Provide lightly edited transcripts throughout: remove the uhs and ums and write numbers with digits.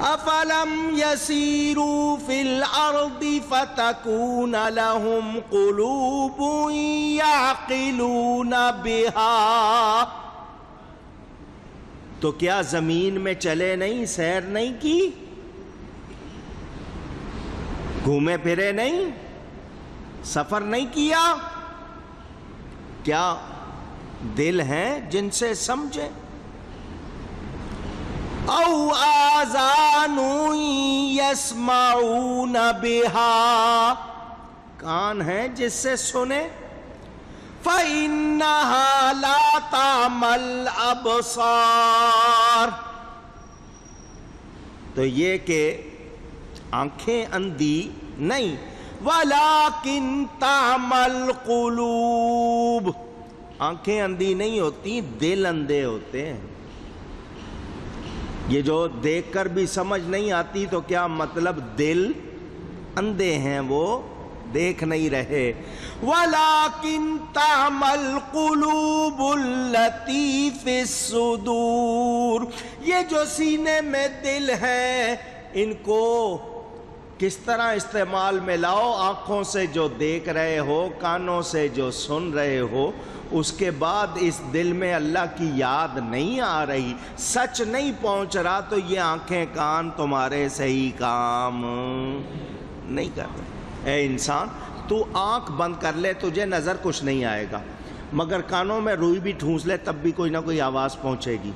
افلم یسیروا فی الارض فتکون لهم قلوب یعقلون بها، تو کیا زمین میں چلے نہیں، سیر نہیں کی، گھومے پھرے نہیں، سفر نہیں کیا؟ کیا دل ہیں جن سے سمجھے؟ او آذان یسمعون بها، کان ہیں جس سے سنے؟ فإنها لا تعمى الأبصار، تو یہ کہ آنکھیں اندھی نہیں، ولیکن تعمى القلوب، آنکھیں اندھی نہیں ہوتی، دل اندھے ہوتے ہیں۔ یہ جو دیکھ کر بھی سمجھ نہیں آتی تو کیا مطلب دل اندھے ہیں، وہ دیکھ نہیں رہے۔ وَلَٰكِن تَعْمَى الْقُلُوبُ الَّتِي فِي الصُّدُورِ، یہ جو سینے میں دل ہے ان کو کس طرح استعمال میں لاؤ؟ آنکھوں سے جو دیکھ رہے ہو، کانوں سے جو سن رہے ہو، اس کے بعد اس دل میں اللہ کی یاد نہیں آ رہی، سچ نہیں پہنچ رہا، تو یہ آنکھیں کان تمہارے صحیح کام نہیں کر رہے۔ اے انسان، تو آنکھ بند کر لے، تجھے نظر کچھ نہیں آئے گا، مگر کانوں میں روئی بھی ٹھونس لے تب بھی کوئی نہ کوئی آواز پہنچے گی،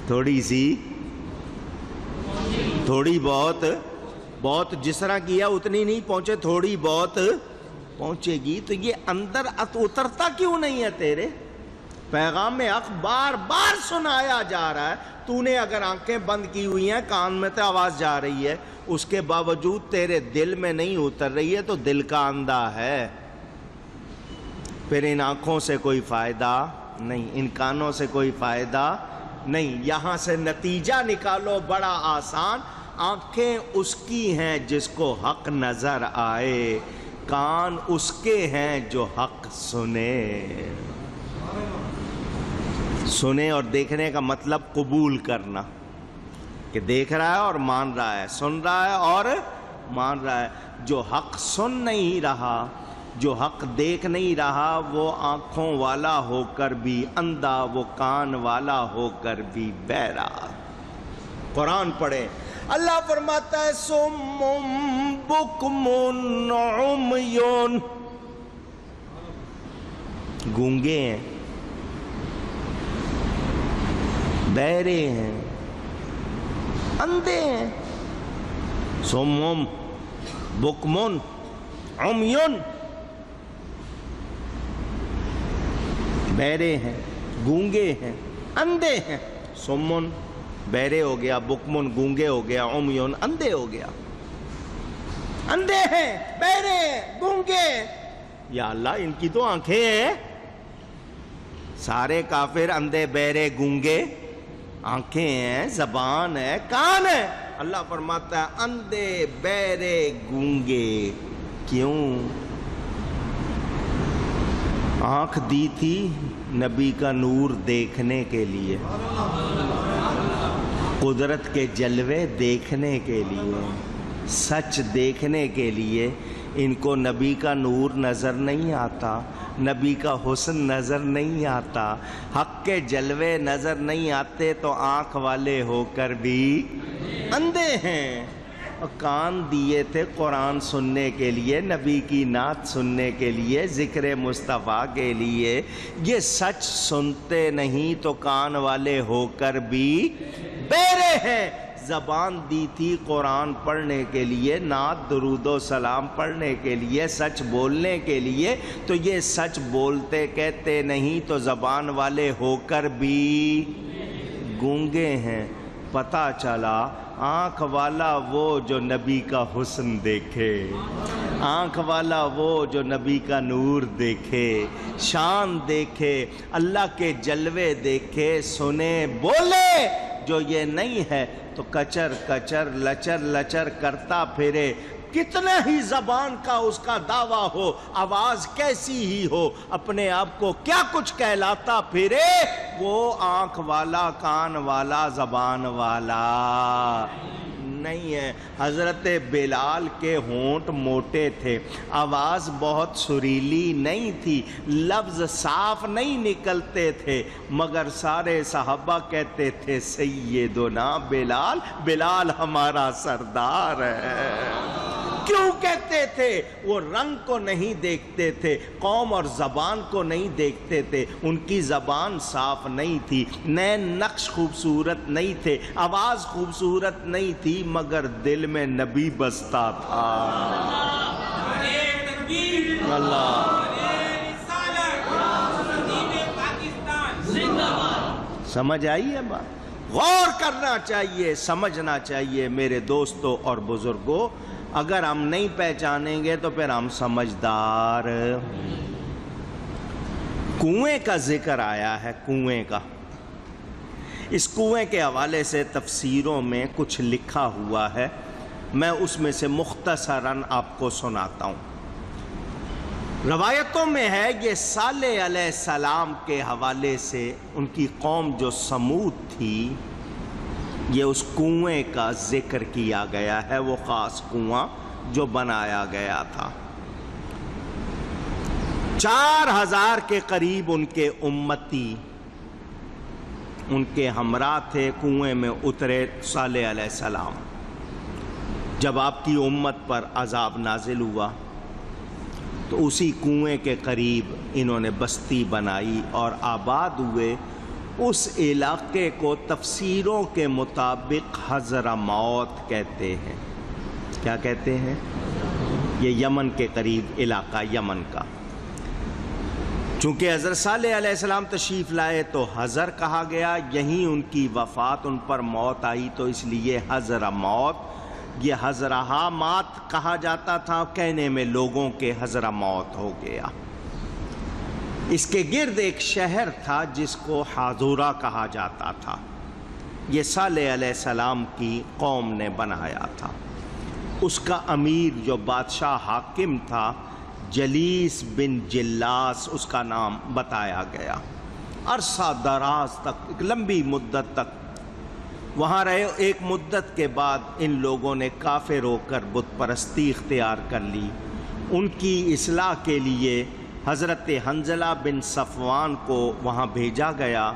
تھوڑی سی، تھوڑی بہت، بہت جس طرح کیا اتنی نہیں پہنچے، تھوڑی بہت پہنچے گی۔ تو یہ اندر اترتا کیوں نہیں ہے تیرے؟ پیغام حق بار بار سنایا جا رہا ہے، تو نے اگر آنکھیں بند کی ہوئی ہیں، کان میں تو آواز جا رہی ہے، اس کے باوجود تیرے دل میں نہیں اتر رہی ہے، تو دل کا اندھا ہے۔ پھر ان آنکھوں سے کوئی فائدہ نہیں، ان کانوں سے کوئی فائدہ نہیں۔ یہاں سے نتیجہ نکالو بڑا آسان، آنکھیں اس کی ہیں جس کو حق نظر آئے، کان اس کے ہیں جو حق سنے۔ سنے اور دیکھنے کا مطلب قبول کرنا، کہ دیکھ رہا ہے اور مان رہا ہے، سن رہا ہے اور مان رہا ہے۔ جو حق سن نہیں رہا، جو حق دیکھ نہیں رہا، وہ آنکھوں والا ہو کر بھی اندھا، وہ کان والا ہو کر بھی بہرا۔ قرآن پڑھے، اللہ فرماتا ہے صم بکم عمی، گونگے ہیں، بہرے ہیں، اندھے ہیں۔ صم بکم عمی، بہرے ہیں، گونگے ہیں، اندھے ہیں۔ صم بہرے ہو گیا، بکمن گونگے ہو گیا، عمیون اندھے ہو گیا۔ اندھے ہیں، بہرے ہیں، گونگے۔ یا اللہ، ان کی تو آنکھیں ہیں۔ سارے کافر اندھے بہرے گونگے، آنکھیں ہیں، زبان ہے، کان ہے۔ اللہ فرماتا ہے اندھے بہرے گونگے، کیوں؟ آنکھ دی تھی نبی کا نور دیکھنے کے لیے، قدرت کے جلوے دیکھنے کے لیے، سچ دیکھنے کے لیے۔ ان کو نبی کا نور نظر نہیں آتا، نبی کا حسن نظر نہیں آتا، حق کے جلوے نظر نہیں آتے، تو آنکھ والے ہو کر بھی اندھے ہیں۔ اور کان دیے تھے قرآن سننے کے لیے، نبی کی نعت سننے کے لیے، ذکر مصطفیٰ کے لیے۔ یہ سچ سنتے نہیں تو کان والے ہو کر بھی بہرے ہیں۔ زبان دی تھی قرآن پڑھنے کے لیے، نعت درود و سلام پڑھنے کے لیے، سچ بولنے کے لیے، تو یہ سچ بولتے کہتے نہیں تو زبان والے ہو کر بھی گونگے ہیں۔ پتہ چلا آنکھ والا وہ جو نبی کا حسن دیکھے، آنکھ والا وہ جو نبی کا نور دیکھے، شان دیکھے، اللہ کے جلوے دیکھے، سنے، بولے۔ جو یہ نہیں ہے تو کچر کچر لچر لچر کرتا پھرے، کتنا ہی زبان کا اس کا دعویٰ ہو، آواز کیسی ہی ہو، اپنے آپ کو کیا کچھ کہلاتا پھرے، وہ آنکھ والا، کان والا، زبان والا نہیں ہے۔ حضرت بلال کے ہونٹ موٹے تھے، آواز بہت سریلی نہیں تھی، لفظ صاف نہیں نکلتے تھے، مگر سارے صحابہ کہتے تھے سیدنا بلال، بلال ہمارا سردار ہے۔ کیوں کہتے تھے؟ وہ رنگ کو نہیں دیکھتے تھے، قوم اور زبان کو نہیں دیکھتے تھے، ان کی زبان صاف نہیں تھی، نین نقش خوبصورت نہیں تھے، آواز خوبصورت نہیں تھی، مگر دل میں نبی بستا تھا۔ اللہ سمجھ آئی ہے بات؟ غور کرنا چاہیے، سمجھنا چاہیے میرے دوستوں اور بزرگوں۔ اگر ہم نہیں پہچانیں گے تو پھر ہم سمجھدار۔ کنویں کا ذکر آیا ہے، کنویں کا۔ اس کنویں کے حوالے سے تفسیروں میں کچھ لکھا ہوا ہے، میں اس میں سے مختصراً آپ کو سناتا ہوں۔ روایتوں میں ہے یہ صالح علیہ السلام کے حوالے سے ان کی قوم جو سمود تھی، یہ اس کنویں کا ذکر کیا گیا ہے، وہ خاص کنواں جو بنایا گیا تھا۔ 4000 کے قریب ان کے امتی ان کے ہمراہ تھے، کنویں میں اترے صالح علیہ السلام۔ جب آپ کی امت پر عذاب نازل ہوا تو اسی کنویں کے قریب انہوں نے بستی بنائی اور آباد ہوئے۔ اس علاقے کو تفسیروں کے مطابق حضرموت کہتے ہیں۔ کیا کہتے ہیں؟ یہ یمن کے قریب علاقہ، یمن کا۔ چونکہ حضرت صالح علیہ السلام تشریف لائے تو حضر کہا گیا، یہیں ان کی وفات، ان پر موت آئی، تو اس لیے حضرموت، یہ حضرہامات کہا جاتا تھا، کہنے میں لوگوں کے حضرموت ہو گیا۔ اس کے گرد ایک شہر تھا جس کو حاضورہ کہا جاتا تھا، یہ صالح علیہ السلام کی قوم نے بنایا تھا۔ اس کا امیر جو بادشاہ حاکم تھا، جلیس بن جلاس اس کا نام بتایا گیا۔ عرصہ دراز تک، ایک لمبی مدت تک وہاں رہے۔ ایک مدت کے بعد ان لوگوں نے کافر ہو کر بت پرستی اختیار کر لی۔ ان کی اصلاح کے لیے حضرت حنظلہ بن صفوان کو وہاں بھیجا گیا،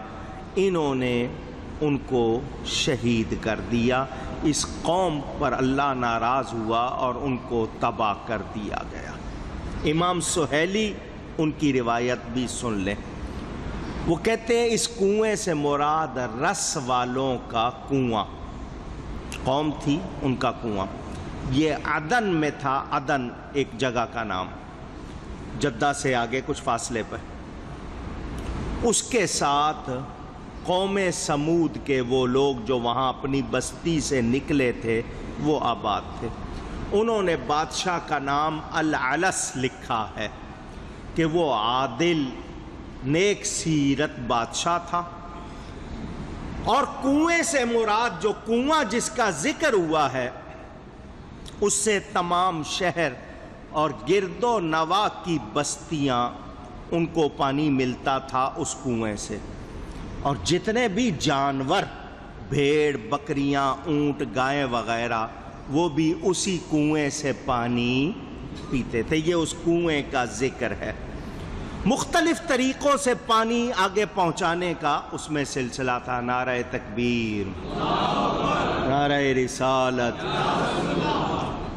انہوں نے ان کو شہید کر دیا۔ اس قوم پر اللہ ناراض ہوا اور ان کو تباہ کر دیا گیا۔ امام سہیلی ان کی روایت بھی سن لیں، وہ کہتے ہیں اس کنویں سے مراد رس والوں کا کنواں، قوم تھی ان کا کنواں۔ یہ عدن میں تھا، عدن ایک جگہ کا نام، جدہ سے آگے کچھ فاصلے پر۔ اس کے ساتھ قوم سمود کے وہ لوگ جو وہاں اپنی بستی سے نکلے تھے وہ آباد تھے۔ انہوں نے بادشاہ کا نام العلس لکھا ہے کہ وہ عادل نیک سیرت بادشاہ تھا۔ اور کنویں سے مراد جو کنواں جس کا ذکر ہوا ہے، اس سے تمام شہر اور گرد و نواح کی بستیاں ان کو پانی ملتا تھا اس کنویں سے، اور جتنے بھی جانور، بھیڑ، بکریاں، اونٹ، گائیں وغیرہ، وہ بھی اسی کنویں سے پانی پیتے تھے۔ یہ اس کنویں کا ذکر ہے۔ مختلف طریقوں سے پانی آگے پہنچانے کا اس میں سلسلہ تھا۔ نعرہ تکبیر، نعرہ رسالت،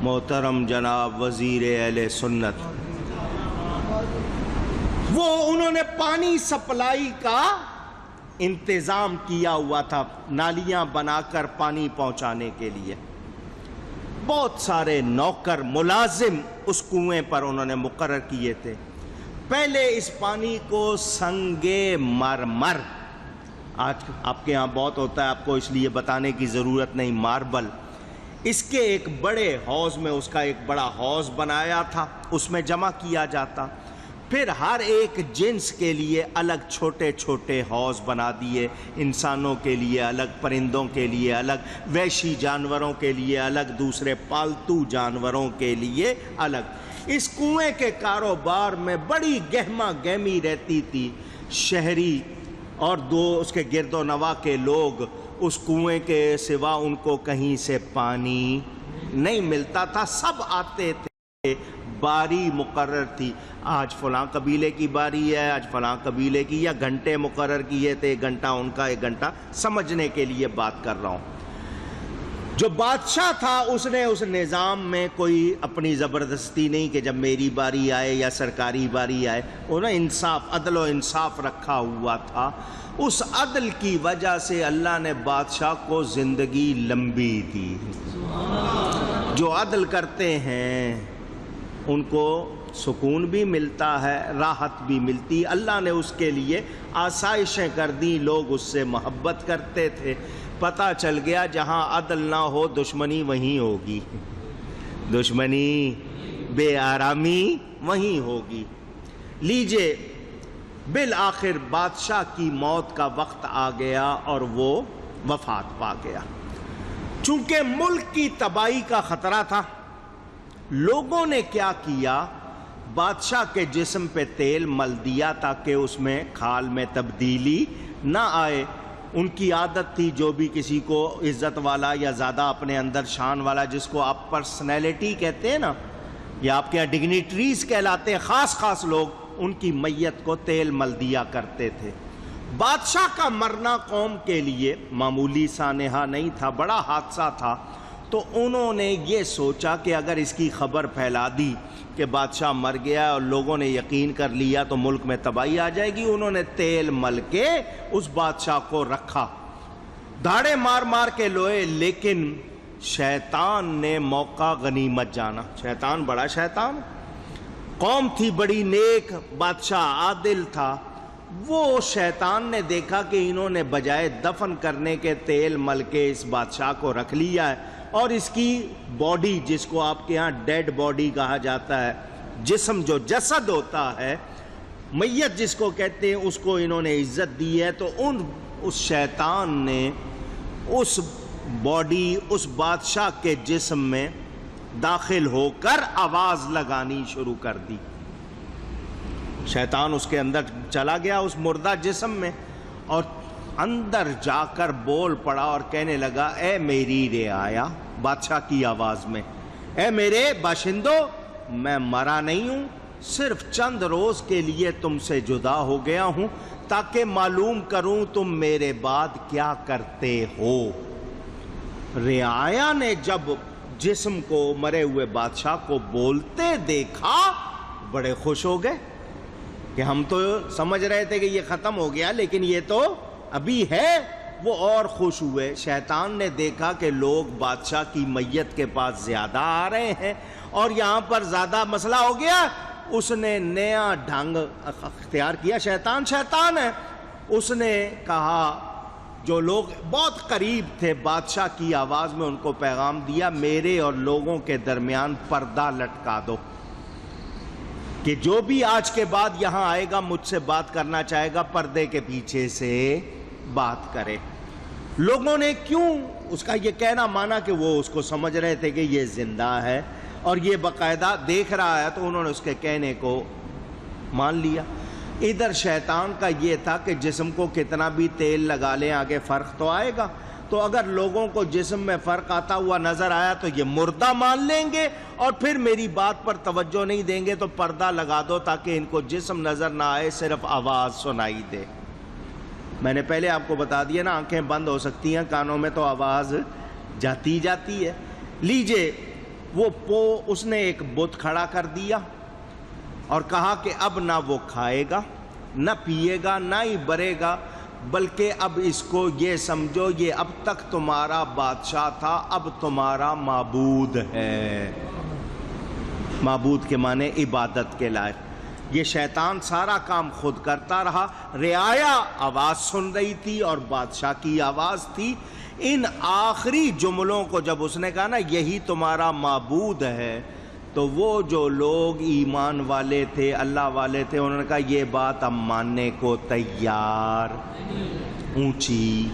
محترم جناب وزیر اہل سنت، وہ انہوں نے پانی سپلائی کا انتظام کیا ہوا تھا، نالیاں بنا کر پانی پہنچانے کے لیے۔ بہت سارے نوکر ملازم اس کنویں پر انہوں نے مقرر کیے تھے۔ پہلے اس پانی کو سنگ مرمر، آج آپ کے ہاں بہت ہوتا ہے، آپ کو اس لیے بتانے کی ضرورت نہیں، ماربل، اس کے ایک بڑے حوض میں، اس کا ایک بڑا حوض بنایا تھا، اس میں جمع کیا جاتا۔ پھر ہر ایک جنس کے لیے الگ چھوٹے چھوٹے حوض بنا دیے، انسانوں کے لیے الگ، پرندوں کے لیے الگ، وحشی جانوروں کے لیے الگ، دوسرے پالتو جانوروں کے لیے الگ۔ اس کنویں کے کاروبار میں بڑی گہما گہمی رہتی تھی، شہری اور اس کے گرد و نواح کے لوگ اس کنویں کے سوا ان کو کہیں سے پانی نہیں ملتا تھا، سب آتے تھے، باری مقرر تھی، آج فلاں قبیلے کی باری ہے، آج فلاں قبیلے کی، یا گھنٹے مقرر کیے تھے، ایک گھنٹہ ان کا، ایک گھنٹہ، سمجھنے کے لیے بات کر رہا ہوں۔ جو بادشاہ تھا اس نے اس نظام میں کوئی اپنی زبردستی نہیں کہ جب میری باری آئے یا سرکاری باری آئے، انہوں نے انصاف، عدل و انصاف رکھا ہوا تھا۔ اس عدل کی وجہ سے اللہ نے بادشاہ کو زندگی لمبی دی۔ جو عدل کرتے ہیں ان کو سکون بھی ملتا ہے، راحت بھی ملتی، اللہ نے اس کے لیے آسائشیں کر دی، لوگ اس سے محبت کرتے تھے۔ پتہ چل گیا جہاں عدل نہ ہو دشمنی وہیں ہوگی، دشمنی بے آرامی وہیں ہوگی۔ لیجئے بالآخر بادشاہ کی موت کا وقت آ گیا اور وہ وفات پا گیا۔ چونکہ ملک کی تباہی کا خطرہ تھا، لوگوں نے کیا کیا، بادشاہ کے جسم پہ تیل مل دیا تاکہ اس میں کھال میں تبدیلی نہ آئے۔ ان کی عادت تھی، جو بھی کسی کو عزت والا یا زیادہ اپنے اندر شان والا، جس کو آپ پرسنالٹی کہتے ہیں نا، یا آپ کے یہاں ڈگنیٹریز کہلاتے ہیں، خاص خاص لوگ، ان کی میت کو تیل مل دیا کرتے تھے۔ بادشاہ کا مرنا قوم کے لیے معمولی سانحہ نہیں تھا، بڑا حادثہ تھا۔ تو انہوں نے یہ سوچا کہ اگر اس کی خبر پھیلا دی کہ بادشاہ مر گیا اور لوگوں نے یقین کر لیا تو ملک میں تباہی آ جائے گی۔ انہوں نے تیل مل کے اس بادشاہ کو رکھا، دھاڑے مار مار کے لوئے، لیکن شیطان نے موقع غنیمت جانا۔ شیطان بڑا شیطان، قوم تھی بڑی نیک، بادشاہ عادل تھا۔ وہ شیطان نے دیکھا کہ انہوں نے بجائے دفن کرنے کے تیل مل کے اس بادشاہ کو رکھ لیا ہے، اور اس کی باڈی، جس کو آپ کے ہاں ڈیڈ باڈی کہا جاتا ہے، جسم جو جسد ہوتا ہے، میت جس کو کہتے ہیں، اس کو انہوں نے عزت دی ہے۔ تو اس شیطان نے اس باڈی، اس بادشاہ کے جسم میں داخل ہو کر آواز لگانی شروع کر دی۔ شیطان اس کے اندر چلا گیا، اس مردہ جسم میں، اور اندر جا کر بول پڑا اور کہنے لگا، اے میری رعایا، بادشاہ کی آواز میں، اے میرے باشندوں، میں مرا نہیں ہوں، صرف چند روز کے لیے تم سے جدا ہو گیا ہوں تاکہ معلوم کروں تم میرے بعد کیا کرتے ہو۔ رعایا نے جب جسم کو، مرے ہوئے بادشاہ کو بولتے دیکھا، بڑے خوش ہو گئے کہ ہم تو سمجھ رہے تھے کہ یہ ختم ہو گیا، لیکن یہ تو ابھی ہے۔ وہ اور خوش ہوئے۔ شیطان نے دیکھا کہ لوگ بادشاہ کی میت کے پاس زیادہ آ رہے ہیں اور یہاں پر زیادہ مسئلہ ہو گیا، اس نے نیا ڈھنگ اختیار کیا۔ شیطان ہے، اس نے کہا، جو لوگ بہت قریب تھے بادشاہ کی آواز میں، ان کو پیغام دیا، میرے اور لوگوں کے درمیان پردہ لٹکا دو کہ جو بھی آج کے بعد یہاں آئے گا، مجھ سے بات کرنا چاہے گا، پردے کے پیچھے سے بات کرے۔ لوگوں نے کیوں اس کا یہ کہنا مانا کہ وہ اس کو سمجھ رہے تھے کہ یہ زندہ ہے اور یہ باقاعدہ دیکھ رہا ہے، تو انہوں نے اس کے کہنے کو مان لیا۔ ادھر شیطان کا یہ تھا کہ جسم کو کتنا بھی تیل لگا لیں، آگے فرق تو آئے گا۔ تو اگر لوگوں کو جسم میں فرق آتا ہوا نظر آیا تو یہ مردہ مان لیں گے اور پھر میری بات پر توجہ نہیں دیں گے، تو پردہ لگا دو تاکہ ان کو جسم نظر نہ آئے، صرف آواز سنائی دے۔ میں نے پہلے آپ کو بتا دیا نا، آنکھیں بند ہو سکتی ہیں، کانوں میں تو آواز جاتی ہے۔ لیجئے، اس نے ایک بت کھڑا کر دیا اور کہا کہ اب نہ وہ کھائے گا، نہ پیے گا، نہ ہی برے گا، بلکہ اب اس کو یہ سمجھو، یہ اب تک تمہارا بادشاہ تھا، اب تمہارا معبود ہے۔ معبود کے معنی عبادت کے لائق۔ یہ شیطان سارا کام خود کرتا رہا، رعایا آواز سن رہی تھی اور بادشاہ کی آواز تھی۔ ان آخری جملوں کو جب اس نے کہا نا، یہی تمہارا معبود ہے، تو وہ جو لوگ ایمان والے تھے، اللہ والے تھے، انہوں نے کہا یہ بات ہم ماننے کو تیار، اونچی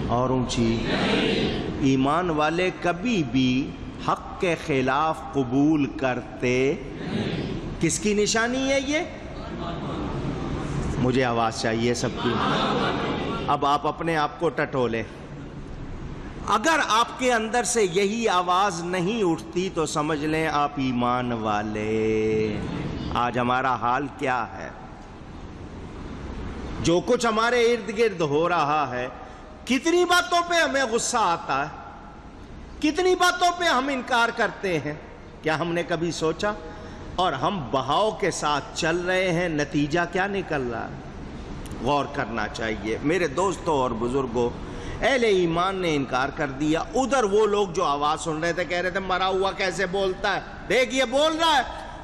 اور اونچی۔ ایمان والے کبھی بھی حق کے خلاف قبول کرتے۔ کس کی نشانی ہے یہ؟ مجھے آواز چاہیے سب کی۔ اب آپ اپنے آپ کو ٹٹولیں۔ اگر آپ کے اندر سے یہی آواز نہیں اٹھتی تو سمجھ لیں آپ ایمان والے۔ آج ہمارا حال کیا ہے؟ جو کچھ ہمارے ارد گرد ہو رہا ہے، کتنی باتوں پہ ہمیں غصہ آتا ہے، کتنی باتوں پہ ہم انکار کرتے ہیں۔ کیا ہم نے کبھی سوچا؟ اور ہم بہاؤ کے ساتھ چل رہے ہیں، نتیجہ کیا نکل رہا ہے؟ غور کرنا چاہیے میرے دوستوں اور بزرگوں۔ اہل ایمان نے انکار کر دیا۔ ادھر وہ لوگ جو آواز سن رہے تھے، کہہ رہے تھے مرا ہوا کیسے بولتا ہے، دیکھ یہ بول رہا ہے،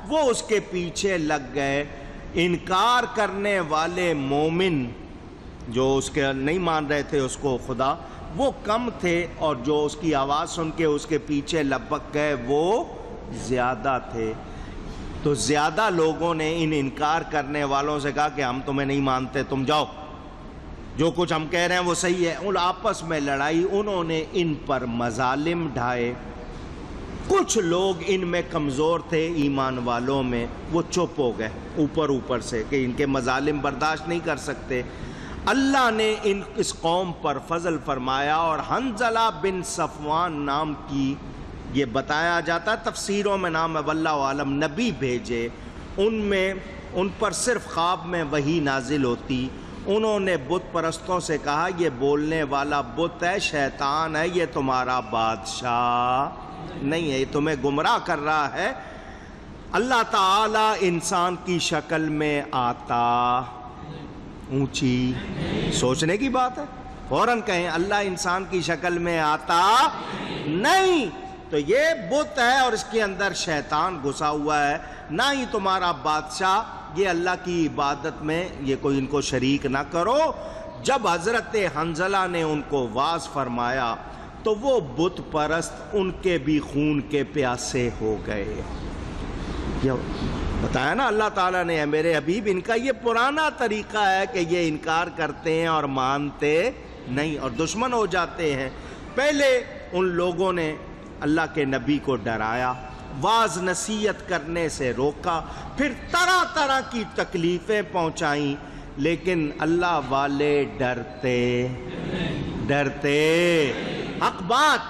وہ اس کے پیچھے لگ گئے۔ انکار کرنے والے مومن جو اس کے نہیں مان رہے تھے اس کو خدا، وہ کم تھے، اور جو اس کی آواز سن کے اس کے پیچھے لپک گئے وہ زیادہ تھے۔ تو زیادہ لوگوں نے ان انکار کرنے والوں سے کہا کہ ہم تمہیں نہیں مانتے، تم جاؤ، جو کچھ ہم کہہ رہے ہیں وہ صحیح ہے۔ ان آپس میں لڑائی، انہوں نے ان پر مظالم ڈھائے۔ کچھ لوگ ان میں کمزور تھے ایمان والوں میں، وہ چپ ہو گئے اوپر سے کہ ان کے مظالم برداشت نہیں کر سکتے۔ اللہ نے اس قوم پر فضل فرمایا، اور حنظلہ بن صفوان نام کی، یہ بتایا جاتا ہے تفسیروں میں نام ہے، واللہ عالم، نبی بھیجے، ان پر صرف خواب میں وحی نازل ہوتی۔ انہوں نے بت پرستوں سے کہا یہ بولنے والا بت ہے، شیطان ہے، یہ تمہارا بادشاہ نہیں ہے، یہ تمہیں گمراہ کر رہا ہے۔ اللہ تعالی انسان کی شکل میں آتا، اونچی سوچنے کی بات ہے، فوراً کہیں اللہ انسان کی شکل میں آتا نہیں، تو یہ بت ہے اور اس کے اندر شیطان گھسا ہوا ہے، نہ ہی تمہارا بادشاہ۔ یہ اللہ کی عبادت میں یہ کوئی ان کو شریک نہ کرو۔ جب حضرت حنظلہ نے ان کو واعظ فرمایا تو وہ بت پرست ان کے بھی خون کے پیاسے ہو گئے۔ یہ بتایا نا اللہ تعالیٰ نے، میرے حبیب ان کا یہ پرانا طریقہ ہے کہ یہ انکار کرتے ہیں اور مانتے نہیں اور دشمن ہو جاتے ہیں۔ پہلے ان لوگوں نے اللہ کے نبی کو ڈرایا، واعظ نصیحت کرنے سے روکا، پھر طرح طرح کی تکلیفیں پہنچائیں، لیکن اللہ والے ڈرتے حق بات